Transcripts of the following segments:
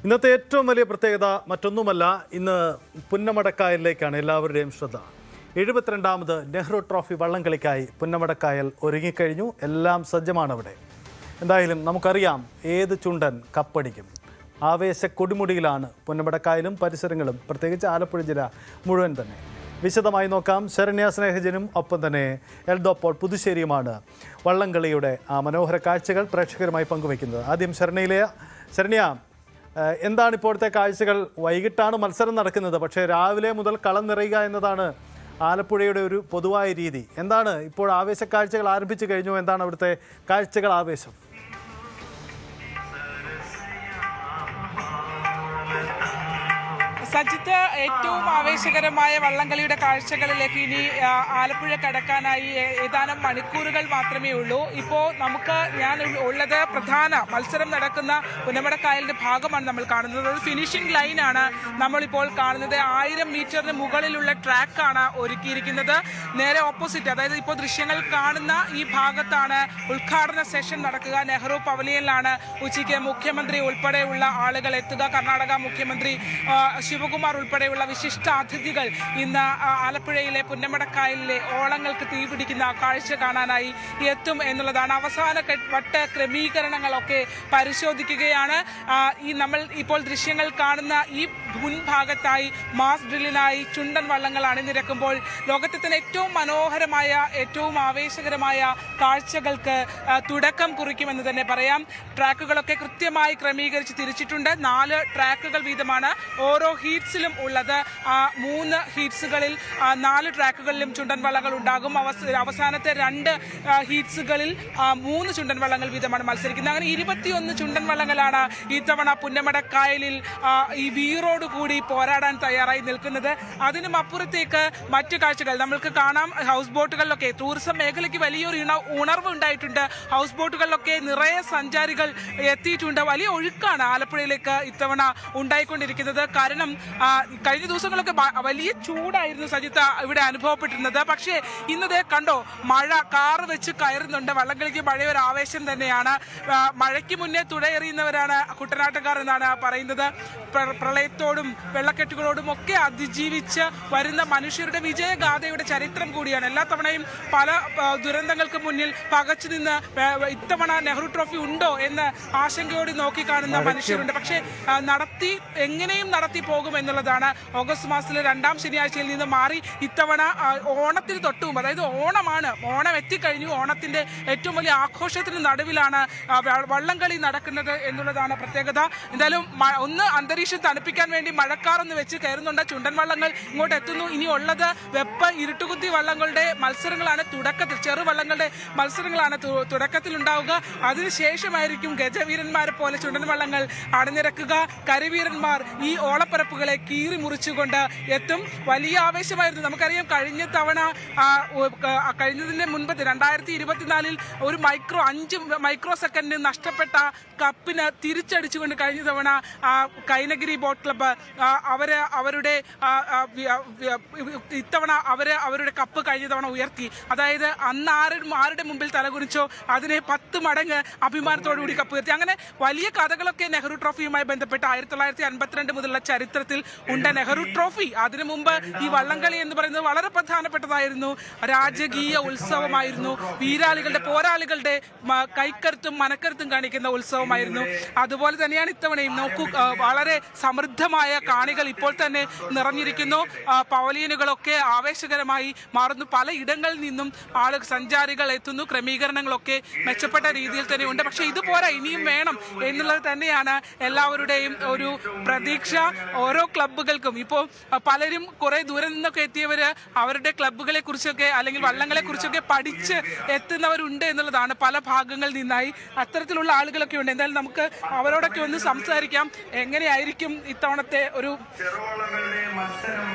ഇന്നത്തെ ഏറ്റവും വലിയ പ്രത്യേകത മറ്റൊന്നുമല്ല, ഇന്ന് പുന്നമടക്കായലിലേക്കാണ് എല്ലാവരുടെയും ശ്രദ്ധ. 72ാമത് നെഹ്റു ട്രോഫി വള്ളംകളിക്കായി പുന്നമടക്കായൽ ഒരുങ്ങിക്കഴിഞ്ഞു. എല്ലാം സജ്ജമാണ് അവിടെ. എന്തായാലും നമുക്കറിയാം ഏത് ചുണ്ടൻ കപ്പടിക്കും. ആവേശ കൊടിമുടിയിലാണ് പുന്നമടക്കായലും പരിസരങ്ങളും, പ്രത്യേകിച്ച് ആലപ്പുഴ ജില്ല മുഴുവൻ തന്നെ. വിശദമായി നോക്കാം. ശരണ്യ സ്നേഹജനും ഒപ്പം തന്നെ എൽദോപ്പോൾ പുതുശ്ശേരിയുമാണ് വള്ളംകളിയുടെ ആ മനോഹര കാഴ്ചകൾ പ്രേക്ഷകരുമായി പങ്കുവയ്ക്കുന്നത്. ആദ്യം ശരണ്യ, എന്താണ് ഇപ്പോഴത്തെ കാഴ്ചകൾ? വൈകിട്ടാണ് മത്സരം നടക്കുന്നത്, പക്ഷേ രാവിലെ മുതൽ കളം നിറയുക എന്നതാണ് ആലപ്പുഴയുടെ ഒരു പൊതുവായ രീതി. എന്താണ് ഇപ്പോൾ ആവേശ കാഴ്ചകൾ ആരംഭിച്ചു കഴിഞ്ഞു? എന്താണ് അവിടുത്തെ കാഴ്ചകൾ, ആവേശം? സജിത്ത്, ഏറ്റവും ആവേശകരമായ വള്ളംകളിയുടെ കാഴ്ചകളിലേക്ക് ഇനി ആലപ്പുഴ കടക്കാനായി ഏതാനും മണിക്കൂറുകൾ മാത്രമേ ഉള്ളൂ. ഇപ്പോൾ ഞാൻ ഉള്ളത് പ്രധാന മത്സരം നടക്കുന്ന പുന്നമടക്കായലിന്റെ ഭാഗമാണ് നമ്മൾ കാണുന്നത്. ഒരു ഫിനിഷിംഗ് ലൈനാണ് നമ്മളിപ്പോൾ കാണുന്നത്. 1000 മീറ്ററിന് മുകളിലുള്ള ട്രാക്കാണ് ഒരുക്കിയിരിക്കുന്നത്. നേരെ ഓപ്പോസിറ്റ്, അതായത് ഇപ്പോൾ ദൃശ്യങ്ങൾ കാണുന്ന ഈ ഭാഗത്താണ് ഉദ്ഘാടന സെഷൻ നടക്കുക. നെഹ്റു പവലിയനിലാണ് ഉച്ചയ്ക്ക് മുഖ്യമന്ത്രി ഉൾപ്പെടെയുള്ള ആളുകൾ എത്തുക. കർണാടക മുഖ്യമന്ത്രി ശിവകുമാർ ഉൾപ്പെടെയുള്ള വിശിഷ്ട അതിഥികൾ ഇന്ന് ആലപ്പുഴയിലെ പുന്നമടക്കായലിലെ ഓളങ്ങൾക്ക് തീപിടിക്കുന്ന കാഴ്ച കാണാനായി എത്തും എന്നുള്ളതാണ്. അവസാന വട്ട ക്രമീകരണങ്ങളൊക്കെ പരിശോധിക്കുകയാണ്. നമ്മൾ ഇപ്പോൾ ദൃശ്യങ്ങൾ കാണുന്ന ഈ മുൻഭാഗത്തായി മാസ് ഡ്രില്ലിനായി ചുണ്ടൻ വള്ളങ്ങൾ അണിനിരക്കുമ്പോൾ ലോകത്തെ തന്നെ ഏറ്റവും മനോഹരമായ, ഏറ്റവും ആവേശകരമായ കാഴ്ചകൾക്ക് തുടക്കം കുറിക്കുമെന്ന് തന്നെ പറയാം. ട്രാക്കുകളൊക്കെ കൃത്യമായി ക്രമീകരിച്ച് തിരിച്ചിട്ടുണ്ട്. 4 ട്രാക്കുകൾ വീതമാണ് ഓരോ ഹീറ്റ്സിലും ഉള്ളത്. 3 ഹീറ്റ്സുകളിൽ 4 ട്രാക്കുകളിലും ചുണ്ടൻ വള്ളങ്ങൾ ഉണ്ടാകും. അവസാനത്തെ 2 ഹീറ്റ്സുകളിൽ 3 ചുണ്ടൻ വള്ളങ്ങൾ വീതമാണ് മത്സരിക്കുന്നത്. അങ്ങനെ 21 ചുണ്ടൻ വള്ളങ്ങളാണ് ഇത്തവണ പുന്നമടക്കായലിൽ ഈ വീറോട് കൂടി പോരാടാൻ തയ്യാറായി നിൽക്കുന്നത്. അതിനും അപ്പുറത്തേക്ക് മറ്റു കാഴ്ചകൾ നമ്മൾക്ക് കാണാം. ഹൗസ് ബോട്ടുകളിലൊക്കെ ടൂറിസം മേഖലയ്ക്ക് വലിയൊരു ഉണർവ് ഉണ്ടായിട്ടുണ്ട്. ഹൗസ് ബോട്ടുകളിലൊക്കെ നിറയെ സഞ്ചാരികൾ എത്തിയിട്ടുണ്ട്. വലിയ ഒഴുക്കാണ് ആലപ്പുഴയിലേക്ക് ഇത്തവണ ഉണ്ടായിക്കൊണ്ടിരിക്കുന്നത്. കാരണം കഴിഞ്ഞ ദിവസങ്ങളൊക്കെ വലിയ ചൂടായിരുന്നു സജിത്ത ഇവിടെ അനുഭവപ്പെട്ടിരുന്നത്. പക്ഷേ ഇന്നതേ കണ്ടോ, മഴ കാറ് വെച്ച് കയറുന്നുണ്ട്. വള്ളംകളിക്ക് മഴ ഒരു ആവേശം തന്നെയാണ്. മഴയ്ക്ക് മുന്നേ തുഴയെറിയുന്നവരാണ് കുട്ടനാട്ടുകാർ എന്നാണ് പറയുന്നത്. പ്രളയത്തോടും വെള്ളക്കെട്ടുകളോടും ഒക്കെ അതിജീവിച്ച് വരുന്ന മനുഷ്യരുടെ വിജയഗാഥയുടെ ചരിത്രം കൂടിയാണ്. എല്ലാ തവണയും പല ദുരന്തങ്ങൾക്ക് മുന്നിൽ പകച്ചു നിന്ന് ഇത്തവണ നെഹ്റു ട്രോഫി ഉണ്ടോ എന്ന് ആശങ്കയോടെ നോക്കിക്കാണുന്ന മനുഷ്യരുണ്ട്. പക്ഷേ എങ്ങനെയും നടത്തി പോകും എന്നുള്ളതാണ്. ഓഗസ്റ്റ് മാസത്തിലെ 2ാം ശനിയാഴ്ചയിൽ നിന്ന് മാറി ഇത്തവണ ഓണത്തിന് തൊട്ടും, അതായത് ഓണം എത്തിക്കഴിഞ്ഞു. ഓണത്തിന്റെ ഏറ്റവും വലിയ ആഘോഷത്തിന് നടുവിലാണ് വള്ളംകളി നടക്കുന്നത് എന്നുള്ളതാണ് പ്രത്യേകത. എന്തായാലും ഒന്ന് അന്തരീക്ഷം തണുപ്പിക്കാൻ വേണ്ടി മഴക്കാറൊന്ന് വെച്ച് കയറുന്നുണ്ട്. ചുണ്ടൻ വള്ളങ്ങൾ ഇങ്ങോട്ട് എത്തുന്നു. ഇനി ഉള്ളത് ഇരുട്ടുകുത്തി വള്ളങ്ങളുടെ മത്സരങ്ങളാണ് തുടക്കത്തിൽ, ചെറുവള്ളങ്ങളുടെ മത്സരങ്ങളാണ് തുടക്കത്തിൽ ഉണ്ടാവുക. അതിനുശേഷമായിരിക്കും ഗജവീരന്മാരെ പോലെ ചുണ്ടൻ വള്ളങ്ങൾ അണിനിരക്കുക. കരിവീരന്മാർ ഈ ഓളപ്പരപ്പുകളെ കീറി മുറിച്ചുകൊണ്ട് എത്തും. വലിയ ആവേശമായിരുന്നു. നമുക്കറിയാം, കഴിഞ്ഞതിന്റെ മുൻപ് 2024 ഒരു 5 മൈക്രോ സെക്കൻഡ് നഷ്ടപ്പെട്ട കപ്പിന് തിരിച്ചടിച്ചുകൊണ്ട് കഴിഞ്ഞ തവണ കൈനഗിരി ബോട്ട് ക്ലബ്ബ് അവരുടെ കപ്പ് കഴിഞ്ഞ തവണ ഉയർത്തി. അതായത് അന്ന് ആരുടെ മുമ്പിൽ തലകുനിച്ചോ അതിനെ 10 മടങ്ങ് അഭിമാനത്തോടുകൂടി കപ്പ് ഉയർത്തി. അങ്ങനെ വലിയ കഥകളൊക്കെ നെഹ്റു ട്രോഫിയുമായി ബന്ധപ്പെട്ട് 1952 മുതലുള്ള ചരിത്രത്തിൽ ഉണ്ട് നെഹ്റു ട്രോഫി. അതിനു മുമ്പ് ഈ വള്ളംകളി എന്ന് പറയുന്നത് വളരെ പ്രധാനപ്പെട്ടതായിരുന്നു. രാജകീയ ഉത്സവമായിരുന്നു. പോരാളികളുടെ കൈക്കരുത്തും മനക്കരുത്തും കാണിക്കുന്ന ഉത്സവമായിരുന്നു. അതുപോലെ തന്നെയാണ് ഇത്തവണയും. നോക്കൂ, വളരെ സമൃദ്ധമായ കാണികൾ ഇപ്പോൾ തന്നെ നിറഞ്ഞിരിക്കുന്നു. പവലിയനുകളൊക്കെ ആവേശകരമായി മാറുന്നു. പല ഇടങ്ങളിൽ നിന്നും സഞ്ചാരികൾ എത്തുന്നു. ക്രമീകരണങ്ങളൊക്കെ മെച്ചപ്പെട്ട രീതിയിൽ തന്നെ ഉണ്ട്. പക്ഷേ ഇതുപോരാ, ഇനിയും വേണം എന്നുള്ളത് തന്നെയാണ് എല്ലാവരുടെയും ഒരു പ്രതീക്ഷ. ഓരോ ക്ലബ്ബുകൾക്കും ഇപ്പോൾ പലരും കുറെ ദൂരെ നിന്നൊക്കെ എത്തിയവര് അവരുടെ ക്ലബ്ബുകളെ കുറിച്ചൊക്കെ അല്ലെങ്കിൽ വള്ളങ്ങളെ കുറിച്ചൊക്കെ പഠിച്ച് എത്തുന്നവരുണ്ട് എന്നുള്ളതാണ്. പല ഭാഗങ്ങളിൽ നിന്നായി അത്തരത്തിലുള്ള ആളുകളൊക്കെ ഉണ്ട്. എന്തായാലും നമുക്ക് അവരോടൊക്കെ ഒന്ന് സംസാരിക്കാം. എങ്ങനെയായിരിക്കും ഇത്തവണത്തെ ഒരു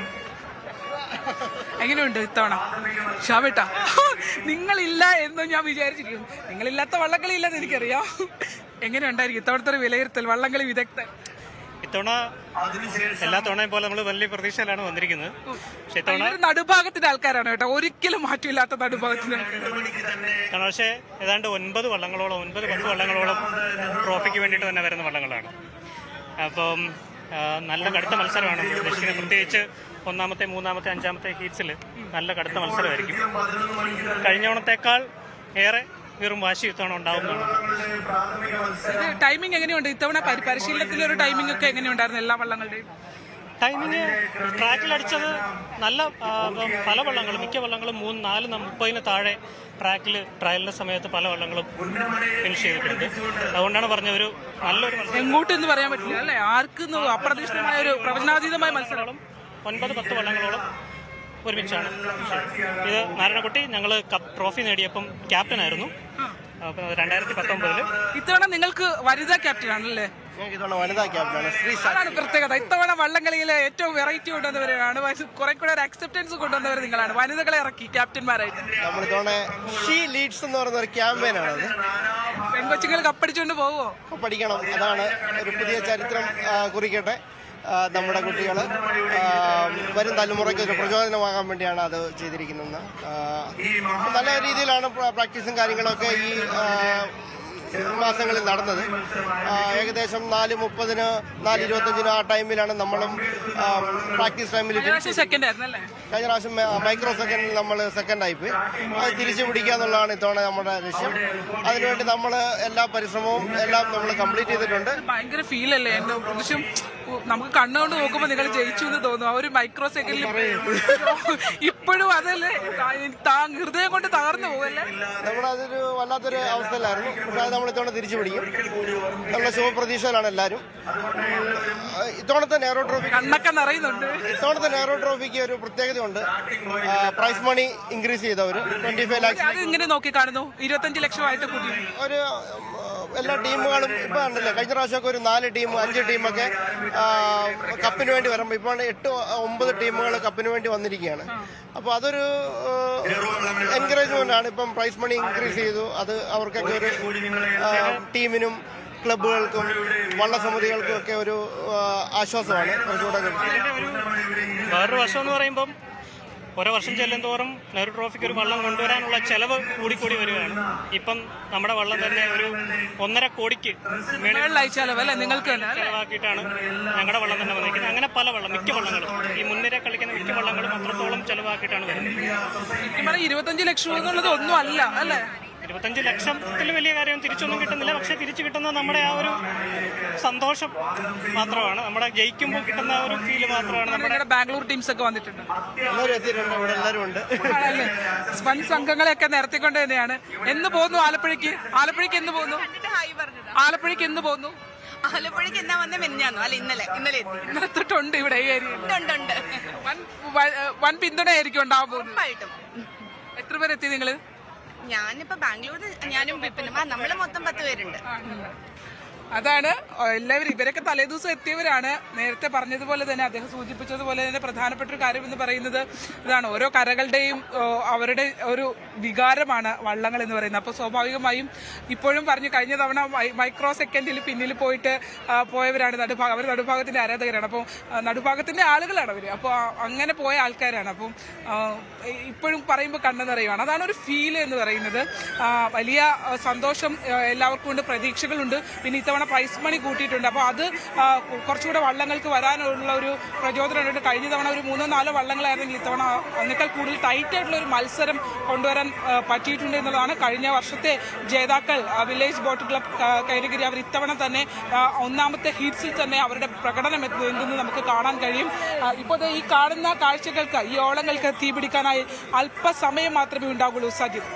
എങ്ങനെയുണ്ട് ഇത്തവണ? ഷാബേട്ടാ, നിങ്ങളില്ല എന്ന് ഞാൻ വിചാരിച്ചിരിക്കുന്നു. നിങ്ങളില്ലാത്ത വള്ളംകളി ഇല്ലെന്ന് എനിക്കറിയാം. എങ്ങനെയുണ്ടായിരിക്കും ഇത്തവണത്തെ ഒരു വിലയിരുത്തൽ, വള്ളംകളി വിദഗ്ധൻ? ഇത്തവണ എല്ലാ തവണയും പോലെ നമ്മൾ വലിയ പ്രതീക്ഷയിലാണ് വന്നിരിക്കുന്നത്. പക്ഷേ ഇത്തവണ നടുഭാഗത്തിന്റെ ആൾക്കാരാണ് കേട്ടോ, ഒരിക്കലും മാറ്റമില്ലാത്ത നടുഭാഗത്തിന്. കാരണം പക്ഷേ ഏതാണ്ട് 9 10 വള്ളങ്ങളോളം ട്രോഫിക്ക് വേണ്ടിയിട്ട് തന്നെ വരുന്ന വള്ളങ്ങളാണ്. അപ്പം നല്ല കടുത്ത മത്സരമാണ് പ്രതീക്ഷിക്കുന്നത്. പ്രത്യേകിച്ച് ഒന്നാമത്തെ, മൂന്നാമത്തെ, അഞ്ചാമത്തെ ഹീറ്റ്സിൽ നല്ല കടുത്ത മത്സരമായിരിക്കും. കഴിഞ്ഞ ഓണത്തേക്കാൾ ഏറെ വെറും വാശി ഇത്തവണ ഉണ്ടാവുന്നതാണ്. ടൈമിംഗ് എങ്ങനെയുണ്ട് ഇത്തവണ? പരിശീലനത്തിലെ ഒരു ടൈമിംഗ് ഒക്കെ എങ്ങനെയുണ്ടായിരുന്നു എല്ലാ വള്ളങ്ങളുടെയും? ടൈമിങ് ട്രാക്കിലടിച്ചത് നല്ല പല വള്ളങ്ങളും, മിക്ക വള്ളങ്ങളും 3-4-30 താഴെ ട്രാക്കിൽ ട്രയലിന്റെ സമയത്ത് പല വള്ളങ്ങളും ഫിനിഷ് ചെയ്തിട്ടുണ്ട്. അതുകൊണ്ടാണ് പറഞ്ഞ ഒരു നല്ലൊരു എങ്ങോട്ടെന്ന് പറയാൻ പറ്റില്ല അല്ലേ? ആർക്കും അപ്രതീക്ഷിതമായ ഒരു പ്രവചനാതീതമായ മത്സരം. 9-10 വള്ളങ്ങളോളം ഒരുമിച്ചാണ്. ഇത് നാരായണക്കുട്ടി ഞങ്ങൾ കപ്പ് ട്രോഫി നേടിയപ്പം ക്യാപ്റ്റനായിരുന്നു. അപ്പം 2019 ഇത്തവണ നിങ്ങൾക്ക് വനിതാ ക്യാപ്റ്റൻ ആണല്ലേ? വനിതാ ക്യാപ്റ്റനാണ്. അതാണ് പ്രത്യേകത. ഇത്തവണ വള്ളംകളിയിലെ ഏറ്റവും വെറൈറ്റി കൊണ്ടുവന്നവരാണ്, കുറെ കൂടെ ഒരു അക്സെപ്റ്റൻസ് കൊണ്ടുവന്നവർ നിങ്ങളാണ്. വനിതകളെ ഇറക്കി ക്യാപ്റ്റന്മാരായിട്ട്. നമ്മളിത്തവണ ഷീ ലീഡ്സ് എന്ന് പറയുന്ന ഒരു ക്യാമ്പയിനാണത്. പെൺകൊച്ചുങ്ങൾ കപ്പടിച്ചുകൊണ്ട് പോവോ? പഠിക്കണം, അതാണ് ഒരു പുതിയ ചരിത്രം കുറിക്കട്ടെ. നമ്മുടെ കുട്ടികൾ വരും തലമുറയ്ക്ക് ഒരു പ്രചോദനമാകാൻ വേണ്ടിയാണ് അത് ചെയ്തിരിക്കുന്നത്. നല്ല രീതിയിലാണ് പ്രാക്ടീസും കാര്യങ്ങളൊക്കെ ഈ മാസങ്ങളിൽ നടന്നത്. ഏകദേശം 4:30, 4:25 ആ ടൈമിലാണ് നമ്മളും പ്രാക്ടീസ് ടൈമിൽ. കഴിഞ്ഞ പ്രാവശ്യം മൈക്രോ സെക്കൻഡിൽ നമ്മൾ സെക്കൻഡായിപ്പോയി. അത് തിരിച്ചു പിടിക്കുക എന്നുള്ളതാണ് ഇത്തവണ നമ്മുടെ ലക്ഷ്യം. അതിനുവേണ്ടി നമ്മൾ എല്ലാ പരിശ്രമവും എല്ലാം നമ്മൾ കംപ്ലീറ്റ് ചെയ്തിട്ടുണ്ട്. ഭയങ്കര ഫീലല്ലേ എന്റെ പ്രാവശ്യം? നമുക്ക് കണ്ണുകൊണ്ട് നോക്കുമ്പോൾ നിങ്ങൾ ജയിച്ചു എന്ന് തോന്നുന്നു. ആ ഒരു മൈക്രോ സെക്കൻഡിൽ ഇപ്പോഴും അതല്ലേ ഹൃദയം കൊണ്ട് തകർന്നു പോകല്ലേ? നമ്മളതൊരു വല്ലാത്തൊരു അവസ്ഥയിലായിരുന്നു. പക്ഷെ അത് നമ്മൾ ഇത്തവണ തിരിച്ചു പിടിക്കും. നമ്മുടെ ശുഭപ്രതീക്ഷയിലാണ് എല്ലാവരും. ഇത്തവണത്തെ നെഹ്റു ട്രോഫി കണ്ണൊക്കെ നിറയുന്നുണ്ട്. ഇത്തവണത്തെ നെഹ്റു ട്രോഫിക്ക് ഒരു പ്രത്യേകതയുണ്ട്. പ്രൈസ് മണി ഇൻക്രീസ് ചെയ്തവർ 25 lakhs. അത് ഇങ്ങനെ നോക്കി കാണുന്നു. 25 ലക്ഷമായിട്ട് കൂടി ഒരു എല്ലാ ടീമുകളും ഇപ്പൊ കണ്ടില്ലേ, കഴിഞ്ഞ പ്രാവശ്യമൊക്കെ ഒരു 4 ടീം 5 ടീമൊക്കെ കപ്പിന് വേണ്ടി വരുമ്പോൾ ഇപ്പോൾ 8-9 ടീമുകൾ കപ്പിന് വേണ്ടി വന്നിരിക്കുകയാണ്. അപ്പോൾ അതൊരു എൻകറേജ്മെന്റ് ആണ്. ഇപ്പം പ്രൈസ് മണി ഇൻക്രീസ് ചെയ്തു. അത് അവർക്കൊക്കെ ഒരു ടീമിനും ക്ലബുകൾക്കും വള്ളസമിതികൾക്കും ഒക്കെ ഒരു ആശ്വാസമാണ്. കുറച്ചുകൂടെ വേറൊരു വർഷം എന്ന് പറയുമ്പം ഓരോ വർഷം ചെല്ലുന്തോറും നെഹ്റു ട്രോഫിക്ക് ഒരു വള്ളം കൊണ്ടുവരാനുള്ള ചെലവ് കൂടിക്കൂടി വരികയാണ്. ഇപ്പം നമ്മുടെ വള്ളം തന്നെ ഒരു 1.5 കോടിക്ക് ചെലവാക്കിയിട്ടാണ് ഞങ്ങളുടെ വള്ളം തന്നെ വന്നിരിക്കുന്നത്. അങ്ങനെ പല വള്ളം, മിക്ക വള്ളങ്ങളും ഈ മുൻനിര കളിക്കുന്ന മിക്ക വള്ളങ്ങളും അത്രത്തോളം ചെലവാക്കിയിട്ടാണ് വരുന്നത്. 25 ലക്ഷം എന്നുള്ളത് ഒന്നും അല്ല അല്ലേ? 25 ലക്ഷത്തിൽ വലിയ കാര്യം തിരിച്ചൊന്നും കിട്ടുന്നില്ല. പക്ഷെ തിരിച്ചു കിട്ടുന്നത് നമ്മുടെ ആ ഒരു സന്തോഷം മാത്രമാണ്. നമ്മുടെ ജയിക്കുമ്പോൾ കിട്ടുന്ന ആ ഒരു ഫീല് മാത്രമാണ്. നമ്മുടെ ബാംഗ്ലൂർ ടീംസ് ഒക്കെ വന്നിട്ടുണ്ട്, എല്ലാവരും എത്തിയിട്ടുണ്ട്. ഇവിടെ എല്ലാവരും ഉണ്ട്. വൻ സംഘങ്ങളെയൊക്കെ നിരത്തിക്കൊണ്ട് തന്നെയാണ്. എന്ന് പോകുന്നു ആലപ്പുഴയ്ക്ക്? ആലപ്പുഴയ്ക്ക് എന്ന് പോകുന്നു? ആലപ്പുഴയ്ക്ക് എന്ന് പോകുന്നു? ആലപ്പുഴയ്ക്ക് എന്നാ വന്ന മെഞ്ഞാന്നോ? അല്ല ഇന്നലെ തൊട്ടുണ്ട് ഇവിടെ ഈ ഏരിയയിൽ. വൻ പിന്തുണയായിരിക്കും ഉണ്ടാവാൻ പോകുന്നത്. എത്ര പേരെത്തി നിങ്ങള്? ഞാനിപ്പോ ബാംഗ്ലൂരിൽ ഞാനും വിപിനും നമ്മള് മൊത്തം 10 പേരുണ്ട്. അതാണ് എല്ലാവരും. ഇവരൊക്കെ തലേദിവസം എത്തിയവരാണ്. നേരത്തെ പറഞ്ഞതുപോലെ തന്നെ, അദ്ദേഹം സൂചിപ്പിച്ചതുപോലെ തന്നെ പ്രധാനപ്പെട്ട ഒരു കാര്യം എന്ന് പറയുന്നത് ഇതാണ്. ഓരോ കരകളുടെയും അവരുടെ ഒരു വികാരമാണ് വള്ളങ്ങൾ എന്ന് പറയുന്നത്. അപ്പോൾ സ്വാഭാവികമായും ഇപ്പോഴും പറഞ്ഞു, കഴിഞ്ഞ തവണ മൈക്രോ സെക്കൻഡിൽ പിന്നിൽ പോയവരാണ് അവർ നടുഭാഗത്തിന്റെ ആരാധകരാണ്. അപ്പോൾ നടുഭാഗത്തിന്റെ ആളുകളാണ് അവർ. അപ്പോൾ അങ്ങനെ പോയ ആൾക്കാരാണ്. അപ്പം ഇപ്പോഴും പറയുമ്പോൾ കണ്ണെന്നറിയുവാണ്. അതാണ് ഒരു ഫീൽ എന്ന് പറയുന്നത്. വലിയ സന്തോഷം എല്ലാവർക്കും ഉണ്ട്, പ്രതീക്ഷകളുണ്ട്. പിന്നെ ഇത്തവണ പ്രൈസ് മണി കൂട്ടിയിട്ടുണ്ട്. അപ്പോൾ അത് കുറച്ചുകൂടെ വള്ളങ്ങൾക്ക് വരാനുള്ള ഒരു പ്രചോദനമുണ്ട്. കഴിഞ്ഞ തവണ ഒരു 3-4 വള്ളങ്ങളായിരുന്നെങ്കിൽ ഇത്തവണ അതിനേക്കാൾ കൂടുതൽ ടൈറ്റ് ആയിട്ടുള്ള ഒരു മത്സരം കൊണ്ടുവരാൻ പറ്റിയിട്ടുണ്ട് എന്നുള്ളതാണ്. കഴിഞ്ഞ വർഷത്തെ ജേതാക്കൾ വില്ലേജ് ബോട്ട് ക്ലബ് കൈരഗിരി, അവർ ഇത്തവണ തന്നെ ഒന്നാമത്തെ ഹീറ്റ്സിൽ തന്നെ അവരുടെ പ്രകടനം എന്തെന്ന് നമുക്ക് കാണാൻ കഴിയും. ഇപ്പോൾ ഈ കാണുന്ന കാഴ്ചകൾക്ക്, ഈ ഓളങ്ങൾക്ക് തീപിടിക്കാനായി അല്പസമയം മാത്രമേ ഉണ്ടാകുള്ളൂ. സജിത്.